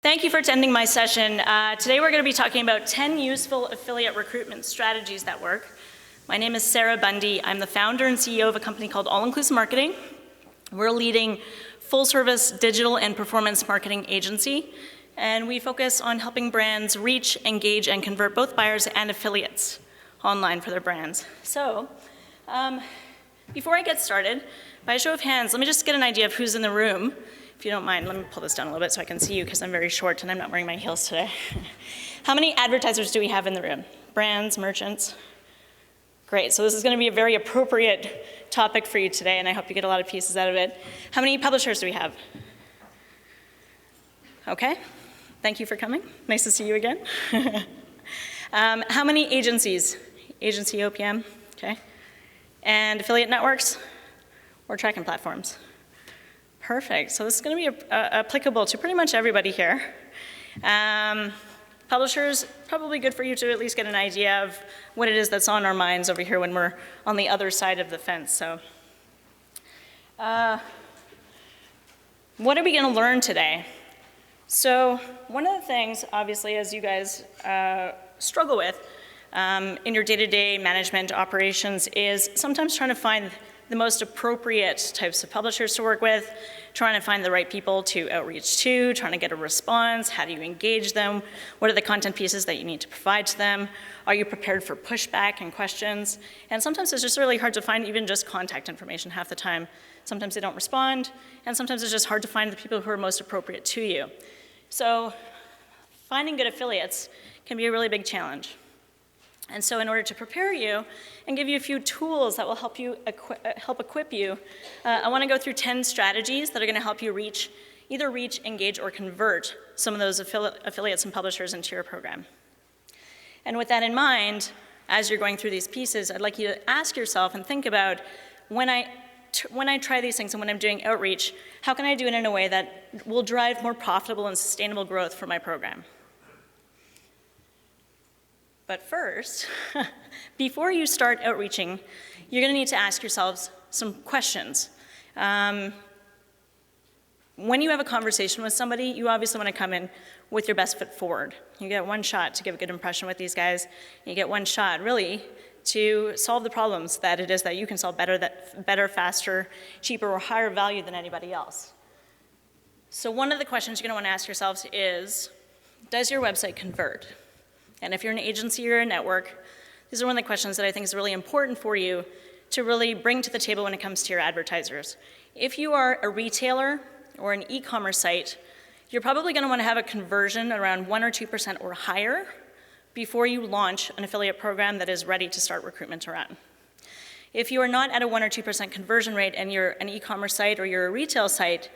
Thank you for attending my session. Today we're going to be talking about 10 useful affiliate recruitment strategies that work. My name is Sarah Bundy. I'm the founder and CEO of a company called All Inclusive Marketing. We're a leading full-service digital and performance marketing agency, and we focus on helping brands reach, engage, and convert both buyers and affiliates online for their brands. So, before I get started, by a show of hands, let me just get an idea of who's in the room. If you don't mind, let me pull this down a little bit so I can see you because I'm very short and I'm not wearing my heels today. How many advertisers do we have in the room? Brands, merchants? Great, so this is going to be a very appropriate topic for you today, and I hope you get a lot of pieces out of it. How many publishers do we have? Okay, thank you for coming. Nice to see you again. How many agencies? Agency OPM, okay. And affiliate networks or tracking platforms? Perfect, so this is going to be applicable to pretty much everybody here. Publishers, probably good for you to at least get an idea of what it is that's on our minds over here when we're on the other side of the fence. So, what are we going to learn today? So, one of the things, obviously, as you guys struggle with in your day-to-day management operations is sometimes trying to find the most appropriate types of publishers to work with, trying to find the right people to outreach to, trying to get a response, how do you engage them, what are the content pieces that you need to provide to them, are you prepared for pushback and questions, and sometimes it's just really hard to find even just contact information half the time. Sometimes they don't respond, and sometimes it's just hard to find the people who are most appropriate to you. So finding good affiliates can be a really big challenge. And so in order to prepare you and give you a few tools that will help equip you, I want to go through 10 strategies that are going to help you either reach, engage, or convert some of those affiliates and publishers into your program. And with that in mind, as you're going through these pieces, I'd like you to ask yourself and think about when I try these things and when I'm doing outreach, how can I do it in a way that will drive more profitable and sustainable growth for my program? But first, before you start outreaching, you're going to need to ask yourselves some questions. When you have a conversation with somebody, you obviously want to come in with your best foot forward. You get one shot to give a good impression with these guys. You get one shot, really, to solve the problems that it is that you can solve better, faster, cheaper, or higher value than anybody else. So one of the questions you're going to want to ask yourselves is, does your website convert? And if you're an agency or a network, these are one of the questions that I think is really important for you to really bring to the table when it comes to your advertisers. If you are a retailer or an e-commerce site, you're probably going to want to have a conversion around 1 or 2% or higher before you launch an affiliate program that is ready to start recruitment around. If you are not at a 1 or 2% conversion rate and you're an e-commerce site or you're a retail site,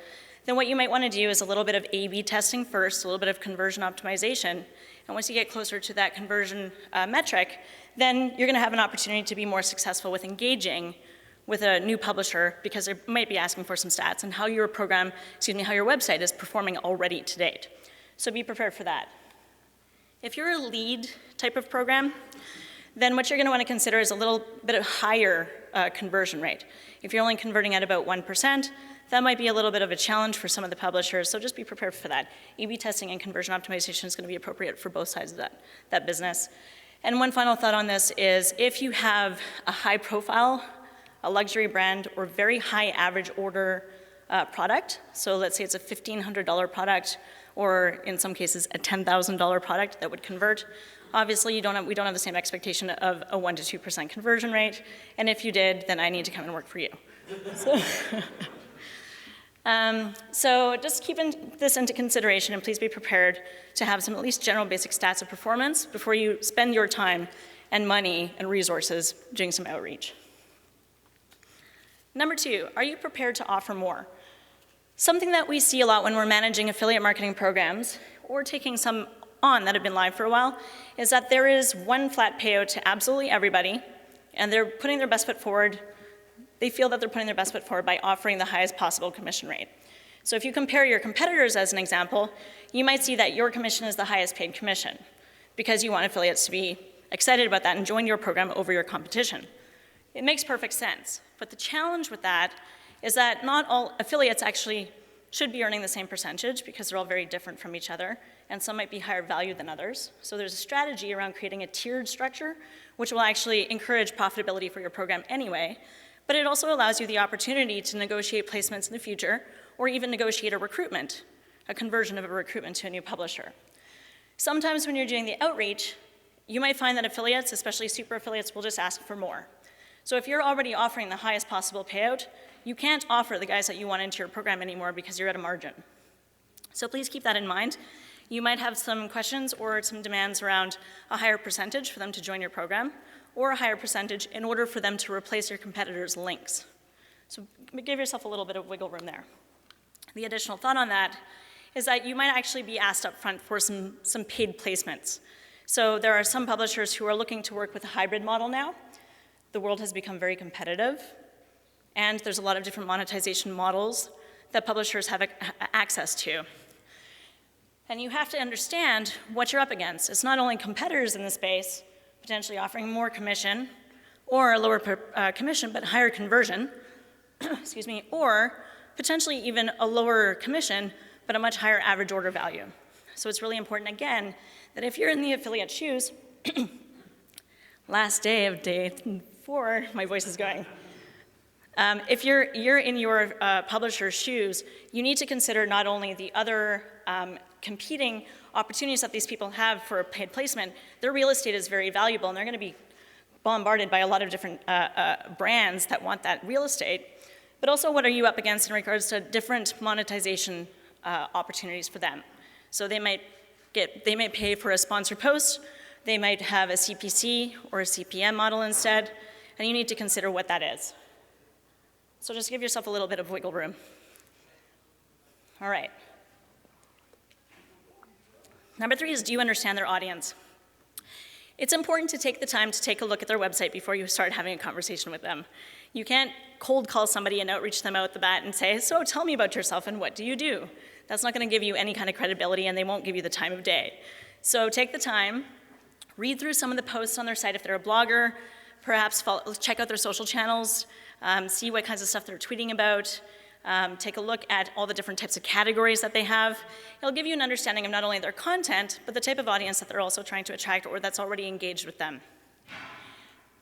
then what you might want to do is a little bit of A/B testing first, a little bit of conversion optimization. And once you get closer to that conversion metric, then you're going to have an opportunity to be more successful with engaging with a new publisher because they might be asking for some stats and how your website is performing already to date. So be prepared for that. If you're a lead type of program, then what you're going to want to consider is a little bit of higher conversion rate. If you're only converting at about 1%, that might be a little bit of a challenge for some of the publishers, so just be prepared for that. A/B testing and conversion optimization is going to be appropriate for both sides of that business. And one final thought on this is if you have a high profile, a luxury brand, or very high average order product, so let's say it's a $1,500 product, or in some cases a $10,000 product that would convert, obviously we don't have the same expectation of a 1 to 2% conversion rate, and if you did, then I need to come and work for you. So just keep this into consideration, and please be prepared to have some at least general basic stats of performance before you spend your time and money and resources doing some outreach. Number 2, are you prepared to offer more? Something that we see a lot when we're managing affiliate marketing programs or taking some on that have been live for a while is that there is one flat payout to absolutely everybody, and they're putting their best foot forward. They feel that they're putting their best foot forward by offering the highest possible commission rate. So if you compare your competitors as an example, you might see that your commission is the highest paid commission because you want affiliates to be excited about that and join your program over your competition. It makes perfect sense, but the challenge with that is that not all affiliates actually should be earning the same percentage because they're all very different from each other, and some might be higher value than others. So there's a strategy around creating a tiered structure, which will actually encourage profitability for your program anyway, but it also allows you the opportunity to negotiate placements in the future, or even negotiate a recruitment, a conversion of a recruitment to a new publisher. Sometimes when you're doing the outreach, you might find that affiliates, especially super affiliates, will just ask for more. So if you're already offering the highest possible payout, you can't offer the guys that you want into your program anymore because you're at a margin. So please keep that in mind. You might have some questions or some demands around a higher percentage for them to join your program, or a higher percentage in order for them to replace your competitors' links. So give yourself a little bit of wiggle room there. The additional thought on that is that you might actually be asked up front for some paid placements. So there are some publishers who are looking to work with a hybrid model now. The world has become very competitive, and there's a lot of different monetization models that publishers have access to. And you have to understand what you're up against. It's not only competitors in the space potentially offering more commission, or a lower commission but higher conversion, excuse me, or potentially even a lower commission but a much higher average order value. So it's really important, again, that if you're in the affiliate shoes, last day of day 4, my voice is going. If you're in your publisher's shoes, you need to consider not only the other competing opportunities that these people have for a paid placement. Their real estate is very valuable, and they're going to be bombarded by a lot of different brands that want that real estate. But also, what are you up against in regards to different monetization opportunities for them? So they might pay for a sponsored post, they might have a CPC or a CPM model instead, and you need to consider what that is. So just give yourself a little bit of wiggle room. All right. Number 3 is, do you understand their audience? It's important to take the time to take a look at their website before you start having a conversation with them. You can't cold call somebody and outreach them out the bat and say, so tell me about yourself and what do you do? That's not going to give you any kind of credibility, and they won't give you the time of day. So take the time, read through some of the posts on their site if they're a blogger, perhaps check out their social channels, see what kinds of stuff they're tweeting about, take a look at all the different types of categories that they have. It'll give you an understanding of not only their content, but the type of audience that they're also trying to attract or that's already engaged with them.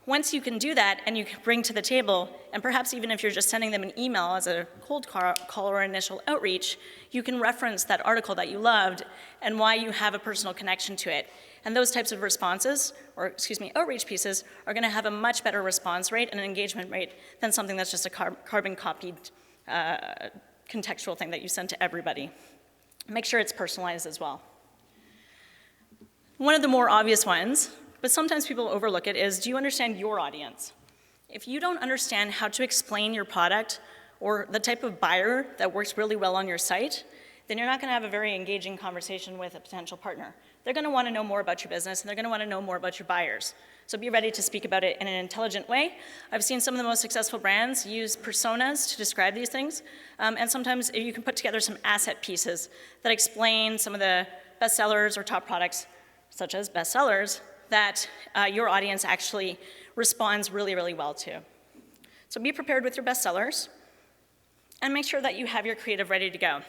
Once you can do that and you can bring to the table, and perhaps even if you're just sending them an email as a cold call or initial outreach, you can reference that article that you loved and why you have a personal connection to it. And those types of responses, or excuse me, outreach pieces, are going to have a much better response rate and an engagement rate than something that's just a carbon copied contextual thing that you send to everybody. Make sure it's personalized as well. One of the more obvious ones, but sometimes people overlook it, is, do you understand your audience? If you don't understand how to explain your product or the type of buyer that works really well on your site, then you're not going to have a very engaging conversation with a potential partner. They're going to want to know more about your business, and they're going to want to know more about your buyers. So be ready to speak about it in an intelligent way. I've seen some of the most successful brands use personas to describe these things, and sometimes you can put together some asset pieces that explain some of the best sellers or top products, such as best sellers, that your audience actually responds really, really well to. So be prepared with your best sellers, and make sure that you have your creative ready to go.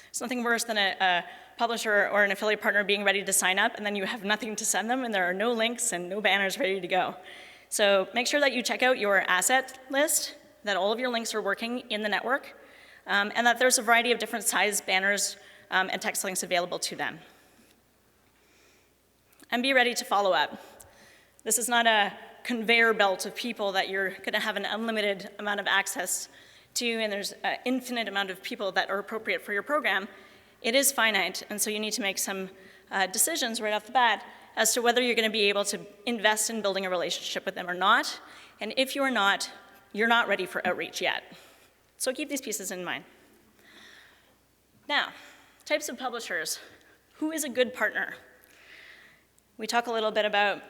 There's nothing worse than a publisher or an affiliate partner being ready to sign up, and then you have nothing to send them, and there are no links and no banners ready to go. So make sure that you check out your asset list, that all of your links are working in the network, and that there's a variety of different size banners and text links available to them. And be ready to follow up. This is not a conveyor belt of people that you're going to have an unlimited amount of access to, and there's an infinite amount of people that are appropriate for your program. It is finite, and so you need to make some decisions right off the bat as to whether you're going to be able to invest in building a relationship with them or not. And if you're not ready for outreach yet. So keep these pieces in mind. Now, types of publishers. Who is a good partner? We talk a little bit about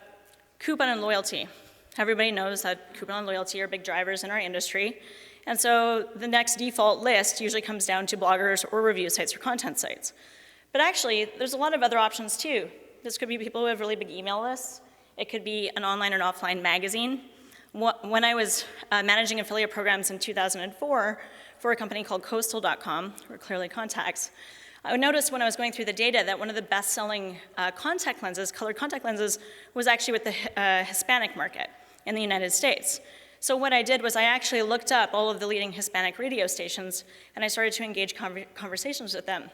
coupon and loyalty. Everybody knows that coupon and loyalty are big drivers in our industry. And so the next default list usually comes down to bloggers or review sites or content sites. But actually, there's a lot of other options too. This could be people who have really big email lists. It could be an online and offline magazine. When I was managing affiliate programs in 2004 for a company called Coastal.com, or Clearly Contacts. I noticed when I was going through the data that one of the best-selling contact lenses, colored contact lenses, was actually with the Hispanic market in the United States. So what I did was I actually looked up all of the leading Hispanic radio stations, and I started to engage conversations with them.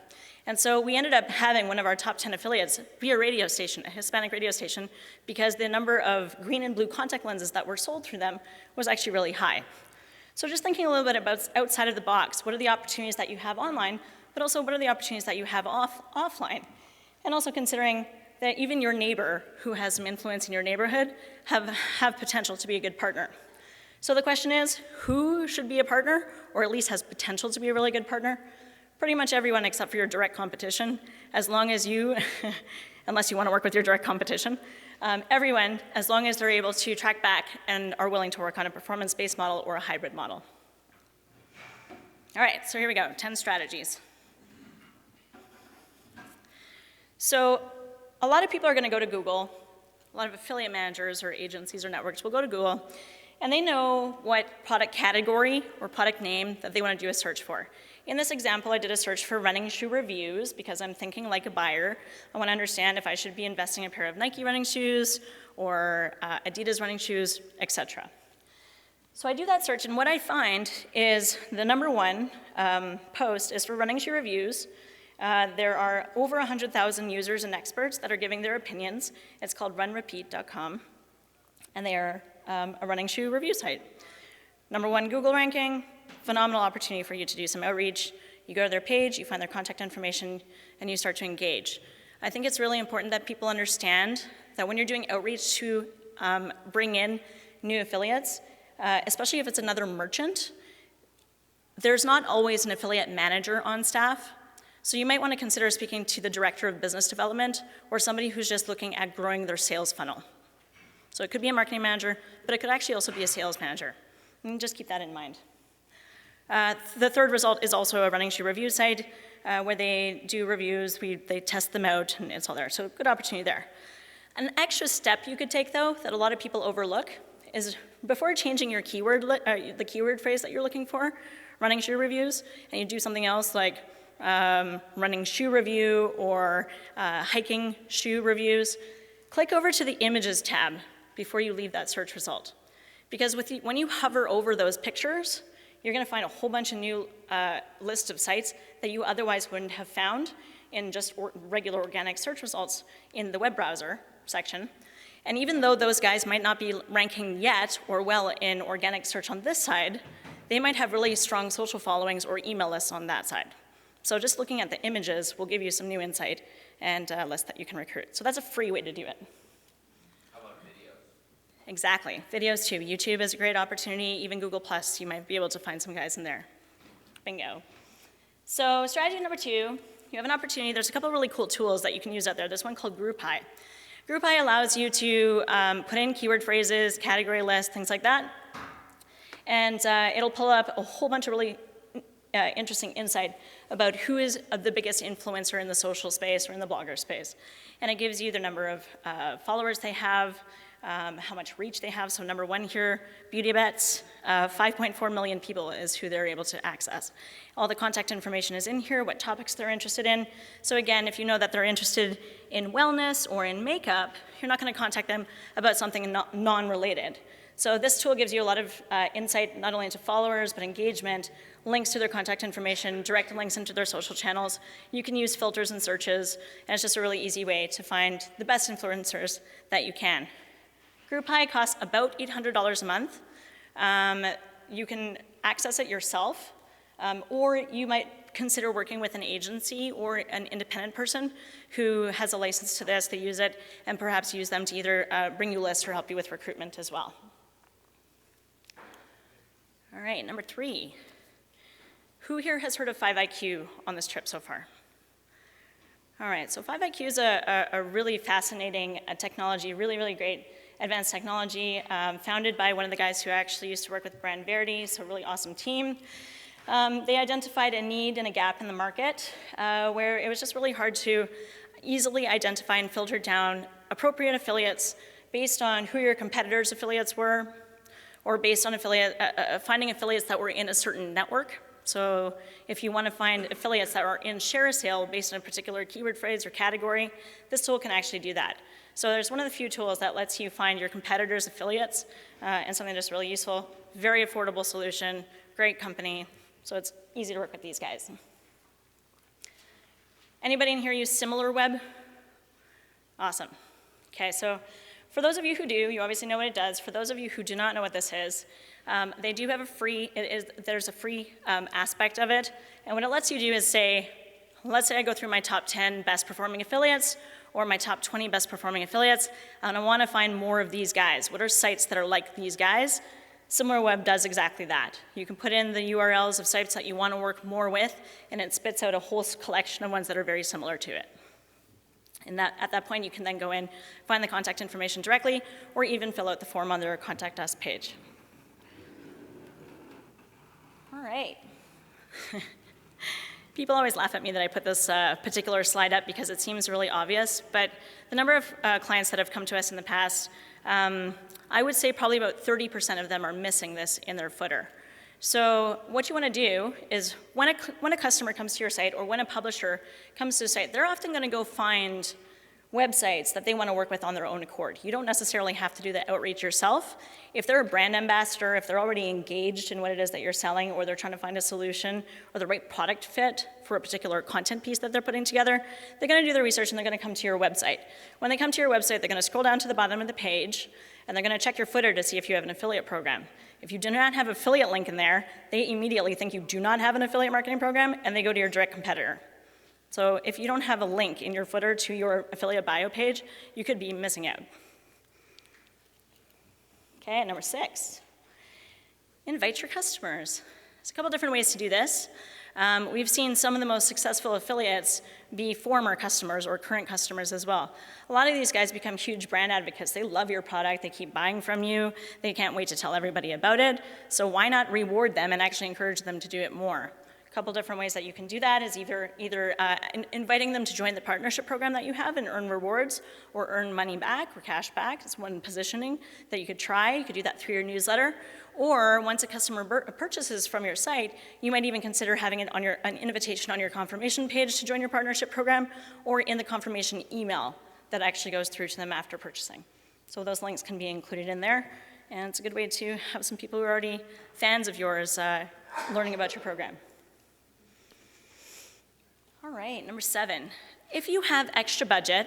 And so we ended up having one of our top 10 affiliates be a radio station, a Hispanic radio station, because the number of green and blue contact lenses that were sold through them was actually really high. So just thinking a little bit about outside of the box, what are the opportunities that you have online, but also what are the opportunities that you have offline? And also considering that even your neighbor who has some influence in your neighborhood have potential to be a good partner. So the question is, who should be a partner, or at least has potential to be a really good partner? Pretty much everyone except for your direct competition, as long as you, unless you want to work with your direct competition, everyone, as long as they're able to track back and are willing to work on a performance-based model or a hybrid model. All right, so here we go, 10 strategies. So a lot of people are going to go to Google. A lot of affiliate managers or agencies or networks will go to Google, and they know what product category or product name that they want to do a search for. In this example, I did a search for running shoe reviews because I'm thinking like a buyer. I want to understand if I should be investing in a pair of Nike running shoes or Adidas running shoes, etc. So I do that search, and what I find is the #1 post is for running shoe reviews. There are over 100,000 users and experts that are giving their opinions. It's called runrepeat.com, and they are a running shoe review site. #1 Google ranking, phenomenal opportunity for you to do some outreach. You go to their page, you find their contact information, and you start to engage. I think it's really important that people understand that when you're doing outreach to bring in new affiliates, especially if it's another merchant, there's not always an affiliate manager on staff. So you might want to consider speaking to the director of business development or somebody who's just looking at growing their sales funnel. So it could be a marketing manager, but it could actually also be a sales manager. And just keep that in mind. The third result is also a running shoe review site where they do reviews, they test them out, and it's all there. So good opportunity there. An extra step you could take, though, that a lot of people overlook is before changing your keyword, the keyword phrase that you're looking for, running shoe reviews, and you do something else like running shoe review or hiking shoe reviews, click over to the images tab before you leave that search result. Because when you hover over those pictures, you're going to find a whole bunch of new lists of sites that you otherwise wouldn't have found in just regular organic search results in the web browser section. And even though those guys might not be ranking yet or well in organic search on this side, they might have really strong social followings or email lists on that side. So just looking at the images will give you some new insight and lists that you can recruit. So that's a free way to do it. Exactly, videos too. YouTube is a great opportunity, even Google+, you might be able to find some guys in there. Bingo. So strategy #2, you have an opportunity, there's a couple of really cool tools that you can use out there. There's one called Groupi. Groupi allows you to put in keyword phrases, category lists, things like that. And it'll pull up a whole bunch of really interesting insight about who is the biggest influencer in the social space or in the blogger space. And it gives you the number of followers they have, how much reach they have. So #1 here, Beauty Bets, 5.4 million people is who they're able to access. All the contact information is in here, what topics they're interested in. So again, if you know that they're interested in wellness or in makeup, you're not going to contact them about something non-related. So this tool gives you a lot of insight, not only into followers, but engagement, links to their contact information, direct links into their social channels. You can use filters and searches, and it's just a really easy way to find the best influencers that you can. Groupi costs about $800 a month. You can access it yourself, or you might consider working with an agency or an independent person who has a license to this. They use it, and perhaps use them to either bring you lists or help you with recruitment as well. All right, #3. Who here has heard of 5IQ on this trip so far? All right, so 5IQ is a really fascinating technology, really great advanced technology, founded by one of the guys who actually used to work with Brand Verdi, so a really awesome team. They identified a need and a gap in the market where it was just really hard to easily identify and filter down appropriate affiliates based on who your competitors' affiliates were, or based on finding affiliates that were in a certain network. So if you want to find affiliates that are in ShareASale based on a particular keyword phrase or category, this tool can actually do that. So there's one of the few tools that lets you find your competitors' affiliates and something that's really useful. Very affordable solution, great company, so it's easy to work with these guys. Anybody in here use SimilarWeb? Awesome. Okay, so for those of you who do, you obviously know what it does. For those of you who do not know what this is, they do have a free, there's a free aspect of it. And what it lets you do is say, let's say I go through my top 10 best performing affiliates or my top 20 best performing affiliates, and I want to find more of these guys. What are sites that are like these guys? SimilarWeb does exactly that. You can put in the URLs of sites that you want to work more with, and it spits out a whole collection of ones that are very similar to it. And at that point, you can then go in, find the contact information directly, or even fill out the form on their Contact Us page. All right. People always laugh at me that I put this particular slide up because it seems really obvious, but the number of clients that have come to us in the past, I would say probably about 30% of them are missing this in their footer. So what you want to do is when a customer comes to your site or when a publisher comes to a site, they're often going to go find websites that they want to work with on their own accord. You don't necessarily have to do the outreach yourself. If they're a brand ambassador, if they're already engaged in what it is that you're selling, or they're trying to find a solution or the right product fit for a particular content piece that they're putting together, they're going to do their research and they're going to come to your website. When they come to your website, they're going to scroll down to the bottom of the page and they're going to check your footer to see if you have an affiliate program. If you do not have an affiliate link in there, they immediately think you do not have an affiliate marketing program and they go to your direct competitor. So if you don't have a link in your footer to your affiliate bio page, you could be missing out. Okay, number 6, invite your customers. There's a couple different ways to do this. We've seen some of the most successful affiliates be former customers or current customers as well. A lot of these guys become huge brand advocates. They love your product, they keep buying from you, they can't wait to tell everybody about it. So why not reward them and actually encourage them to do it more? A couple different ways that you can do that is either inviting them to join the partnership program that you have and earn rewards or earn money back or cash back. It's one positioning that you could try. You could do that through your newsletter. Or once a customer purchases from your site, you might even consider having it on an invitation on your confirmation page to join your partnership program or in the confirmation email that actually goes through to them after purchasing. So those links can be included in there. And it's a good way to have some people who are already fans of yours learning about your program. All right, number 7. If you have extra budget,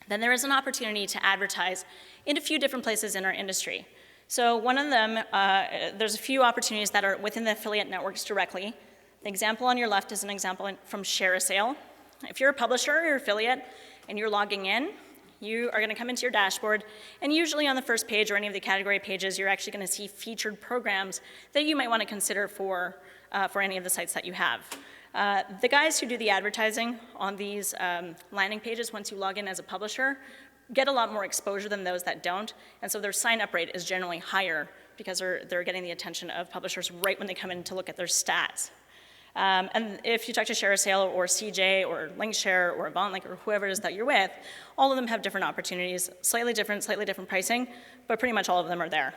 then there is an opportunity to advertise in a few different places in our industry. So one of them, there's a few opportunities that are within the affiliate networks directly. The example on your left is an example from ShareASale. If you're a publisher or affiliate and you're logging in, you are going to come into your dashboard, and usually on the first page or any of the category pages, you're actually going to see featured programs that you might want to consider for any of the sites that you have. The guys who do the advertising on these landing pages, once you log in as a publisher, get a lot more exposure than those that don't, and so their sign-up rate is generally higher because they're getting the attention of publishers right when they come in to look at their stats. And if you talk to ShareASale or CJ or LinkShare or AvantLink or whoever it is that you're with, all of them have different opportunities, slightly different pricing, but pretty much all of them are there.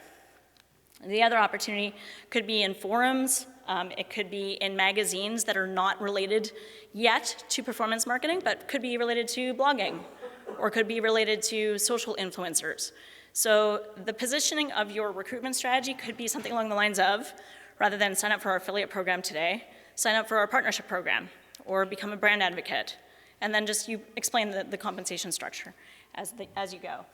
The other opportunity could be in forums. It could be in magazines that are not related yet to performance marketing, but could be related to blogging, or could be related to social influencers. So the positioning of your recruitment strategy could be something along the lines of, rather than sign up for our affiliate program today, sign up for our partnership program, or become a brand advocate, and then just you explain the compensation structure as you go.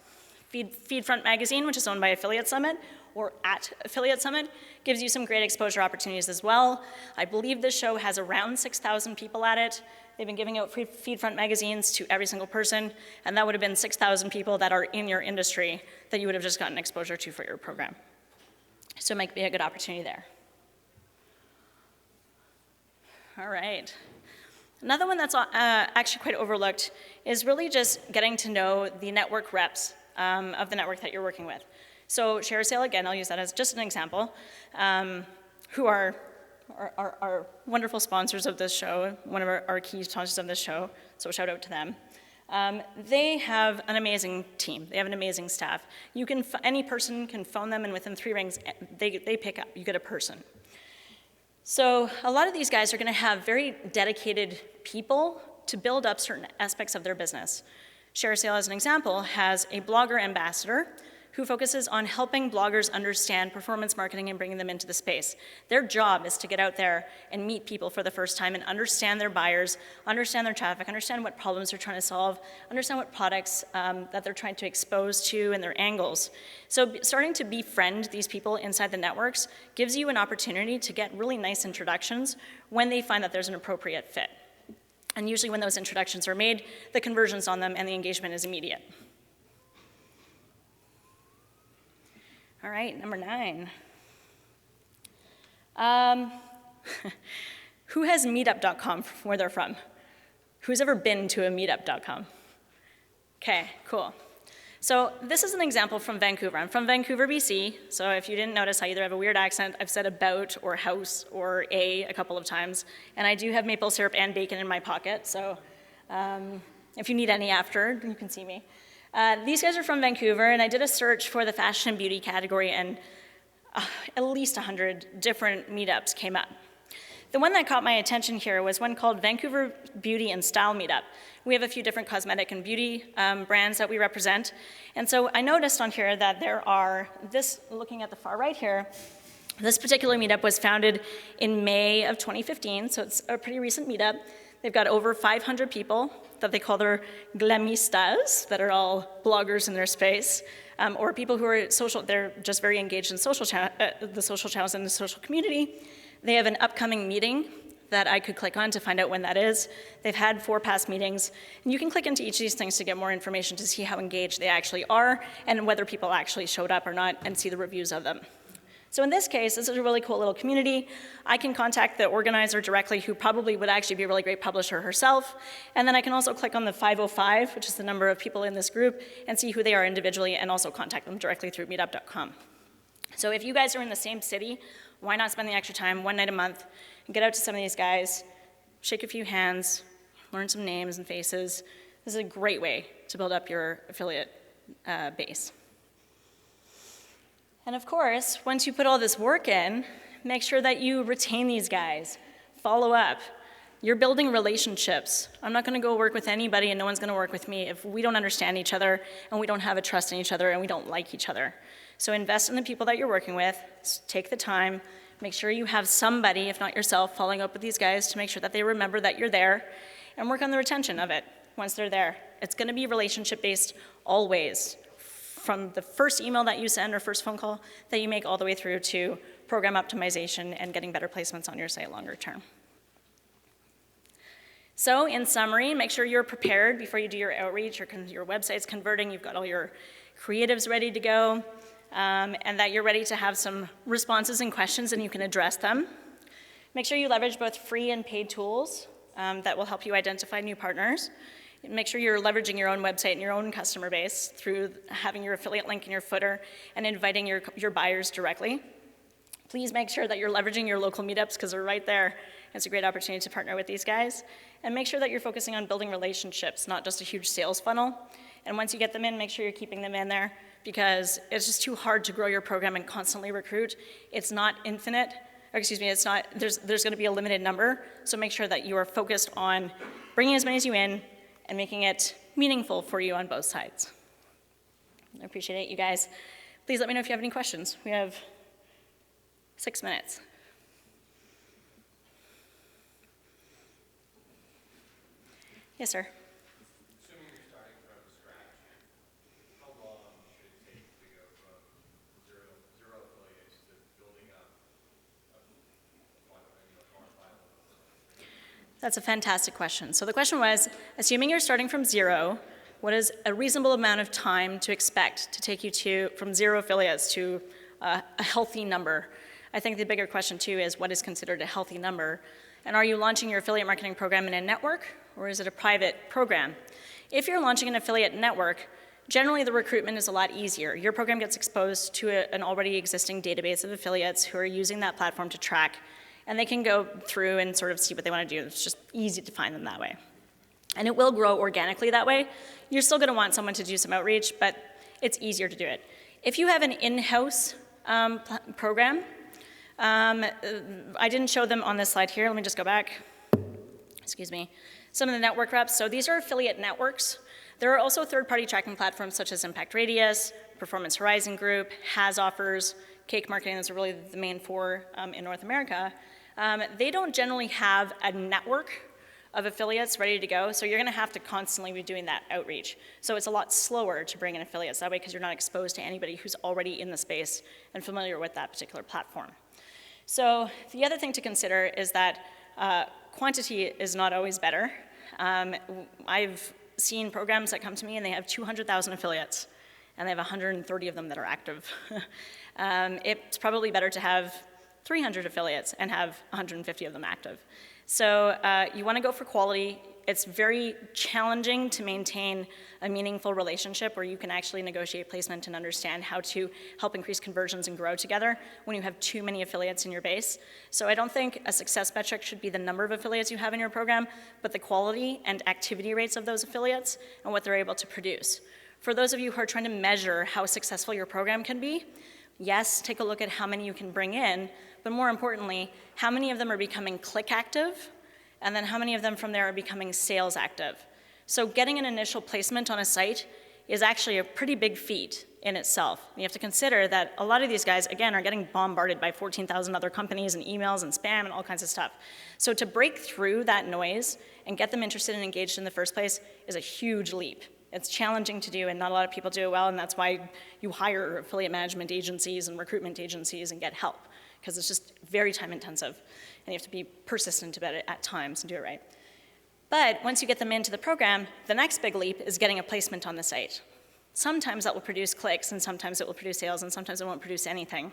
Feedfront Magazine, which is owned by Affiliate Summit, or at Affiliate Summit, gives you some great exposure opportunities as well. I believe this show has around 6,000 people at it. They've been giving out free Feedfront magazines to every single person, and that would have been 6,000 people that are in your industry that you would have just gotten exposure to for your program. So it might be a good opportunity there. All right. Another one that's actually quite overlooked is really just getting to know the network reps of the network that you're working with. So ShareASale, again, I'll use that as just an example, who are wonderful sponsors of this show, one of our key sponsors of this show, so shout out to them. They have an amazing team. They have an amazing staff. Any person can phone them, and within 3 rings, they pick up. You get a person. So a lot of these guys are going to have very dedicated people to build up certain aspects of their business. ShareASale, as an example, has a blogger ambassador who focuses on helping bloggers understand performance marketing and bringing them into the space. Their job is to get out there and meet people for the first time and understand their buyers, understand their traffic, understand what problems they're trying to solve, understand what products that they're trying to expose to and their angles. So starting to befriend these people inside the networks gives you an opportunity to get really nice introductions when they find that there's an appropriate fit. And usually when those introductions are made, the conversions on them and the engagement is immediate. All right, number 9. Who has Meetup.com where they're from? Who's ever been to a Meetup.com? Okay, cool. So this is an example from Vancouver. I'm from Vancouver, BC, so if you didn't notice, I either have a weird accent, I've said about or house or a couple of times, and I do have maple syrup and bacon in my pocket, so if you need any after, you can see me. These guys are from Vancouver, and I did a search for the fashion and beauty category, and at least 100 different meetups came up. The one that caught my attention here was one called Vancouver Beauty and Style Meetup. We have a few different cosmetic and beauty brands that we represent, and so I noticed on here that there are, looking at the far right here, this particular meetup was founded in May of 2015, so it's a pretty recent meetup. They've got over 500 people that they call their glamistas, that are all bloggers in their space, or people who are social, they're just very engaged in the social channels and the social community. They have an upcoming meeting that I could click on to find out when that is. They've had 4 past meetings, and you can click into each of these things to get more information to see how engaged they actually are and whether people actually showed up or not and see the reviews of them. So in this case, this is a really cool little community. I can contact the organizer directly, who probably would actually be a really great publisher herself. And then I can also click on the 505, which is the number of people in this group, and see who they are individually and also contact them directly through meetup.com. So if you guys are in the same city, why not spend the extra time, one night a month, and get out to some of these guys, shake a few hands, learn some names and faces. This is a great way to build up your affiliate base. And of course, once you put all this work in, make sure that you retain these guys. Follow up. You're building relationships. I'm not going to go work with anybody and no one's going to work with me if we don't understand each other and we don't have a trust in each other and we don't like each other. So invest in the people that you're working with. Take the time. Make sure you have somebody, if not yourself, following up with these guys to make sure that they remember that you're there, and work on the retention of it once they're there. It's going to be relationship-based always, from the first email that you send or first phone call that you make all the way through to program optimization and getting better placements on your site longer term. So in summary, make sure you're prepared before you do your outreach, your website's converting, you've got all your creatives ready to go, and that you're ready to have some responses and questions and you can address them. Make sure you leverage both free and paid tools that will help you identify new partners. Make sure you're leveraging your own website and your own customer base through having your affiliate link in your footer and inviting your buyers directly. Please make sure that you're leveraging your local meetups because they're right there. It's a great opportunity to partner with these guys. And make sure that you're focusing on building relationships, not just a huge sales funnel. And once you get them in, make sure you're keeping them in there because it's just too hard to grow your program and constantly recruit. It's not infinite, or excuse me, it's not, there's going to be a limited number. So make sure that you are focused on bringing as many as you in and making it meaningful for you on both sides. I appreciate it, you guys. Please let me know if you have any questions. We have 6 minutes. Yes, sir. Assuming you're starting from scratch, how long should it take to go from zero affiliates to building up a quantifiable? That's a fantastic question. So the question was, assuming you're starting from zero, what is a reasonable amount of time to expect to take you from 0 affiliates to a healthy number? I think the bigger question too is what is considered a healthy number? And are you launching your affiliate marketing program in a network or is it a private program? If you're launching an affiliate network, generally the recruitment is a lot easier. Your program gets exposed to an already existing database of affiliates who are using that platform to track, and they can go through and sort of see what they want to do. It's just easy to find them that way. And it will grow organically that way. You're still going to want someone to do some outreach, but it's easier to do it. If you have an in-house program, I didn't show them on this slide here. Let me just go back. Excuse me. Some of the network reps. So these are affiliate networks. There are also third-party tracking platforms such as Impact Radius, Performance Horizon Group, Has Offers, Cake Marketing. Those are really the main four in North America. They don't generally have a network of affiliates ready to go, so you're going to have to constantly be doing that outreach. So it's a lot slower to bring in affiliates that way because you're not exposed to anybody who's already in the space and familiar with that particular platform. So the other thing to consider is that quantity is not always better. I've seen programs that come to me and they have 200,000 affiliates and they have 130 of them that are active. It's probably better to have 300 affiliates and have 150 of them active. So you want to go for quality. It's very challenging to maintain a meaningful relationship where you can actually negotiate placement and understand how to help increase conversions and grow together when you have too many affiliates in your base. So I don't think a success metric should be the number of affiliates you have in your program, but the quality and activity rates of those affiliates and what they're able to produce. For those of you who are trying to measure how successful your program can be, yes, take a look at how many you can bring in, but more importantly, how many of them are becoming click active, and then how many of them from there are becoming sales active. So getting an initial placement on a site is actually a pretty big feat in itself. You have to consider that a lot of these guys, again, are getting bombarded by 14,000 other companies and emails and spam and all kinds of stuff. So to break through that noise and get them interested and engaged in the first place is a huge leap. It's challenging to do, and not a lot of people do it well, and that's why you hire affiliate management agencies and recruitment agencies and get help, because it's just very time intensive, and you have to be persistent about it at times and do it right. But once you get them into the program, the next big leap is getting a placement on the site. Sometimes that will produce clicks, and sometimes it will produce sales, and sometimes it won't produce anything.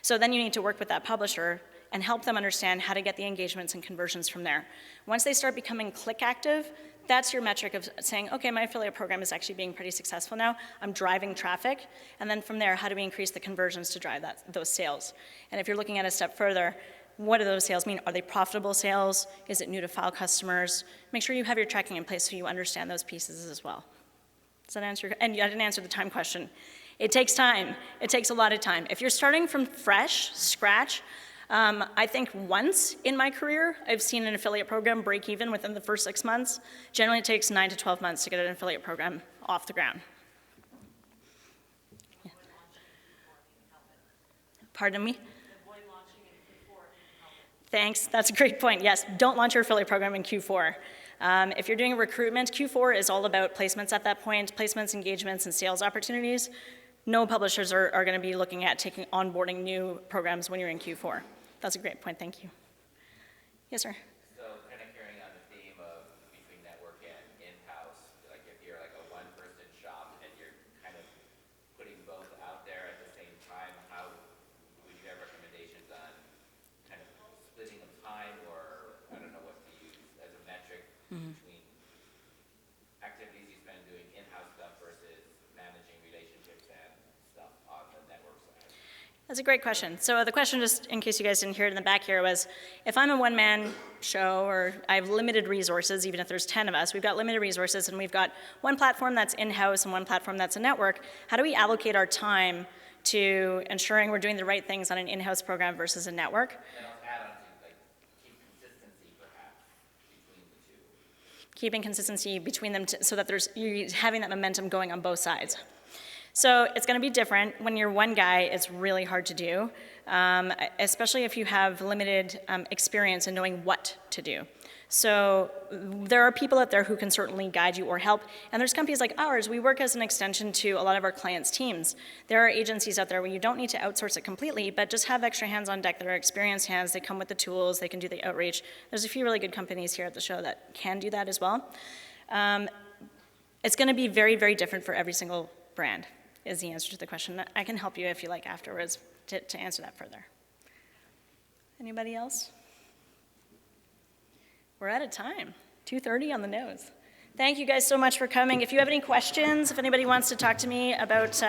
So then you need to work with that publisher and help them understand how to get the engagements and conversions from there. Once they start becoming click active, that's your metric of saying, okay, my affiliate program is actually being pretty successful now. I'm driving traffic. And then from there, how do we increase the conversions to drive those sales? And if you're looking at a step further, what do those sales mean? Are they profitable sales? Is it new to file customers? Make sure you have your tracking in place so you understand those pieces as well. Does that answer? And I didn't answer the time question. It takes time. It takes a lot of time. If you're starting from scratch, I think once in my career, I've seen an affiliate program break even within the first 6 months. Generally, it takes 9 to 12 months to get an affiliate program off the ground. Yeah. Pardon me? Thanks, that's a great point. Yes, don't launch your affiliate program in Q4. If you're doing recruitment, Q4 is all about placements at that point, placements, engagements, and sales opportunities. No publishers are going to be looking at onboarding new programs when you're in Q4. That's a great point, thank you. Yes, sir? So kind of carrying on the theme of between network and in-house, like if you're like a one-person shop and you're kind of putting both out there at the same time, how would you have recommendations on kind of splitting of time, or I don't know what to use as a metric between activities you spend doing in-house stuff versus managing relationships and stuff on the network side? That's a great question. So the question, just in case you guys didn't hear it in the back here, was if I'm a one-man show or I have limited resources, even if there's 10 of us, we've got limited resources and we've got one platform that's in-house and one platform that's a network, how do we allocate our time to ensuring we're doing the right things on an in-house program versus a network? And I'll add on to like keep consistency perhaps between the two. Keeping consistency between them so that you're having that momentum going on both sides. So it's going to be different. When you're one guy, it's really hard to do, especially if you have limited experience in knowing what to do. So there are people out there who can certainly guide you or help, and there's companies like ours. We work as an extension to a lot of our clients' teams. There are agencies out there where you don't need to outsource it completely, but just have extra hands on deck that are experienced hands. They come with the tools. They can do the outreach. There's a few really good companies here at the show that can do that as well. It's going to be very, very different for every single brand, is the answer to the question. I can help you if you like afterwards to answer that further. Anybody else? We're out of time, 2:30 on the nose. Thank you guys so much for coming. If you have any questions, if anybody wants to talk to me about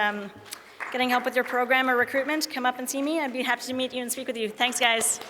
getting help with your program or recruitment, come up and see me. I'd be happy to meet you and speak with you. Thanks, guys.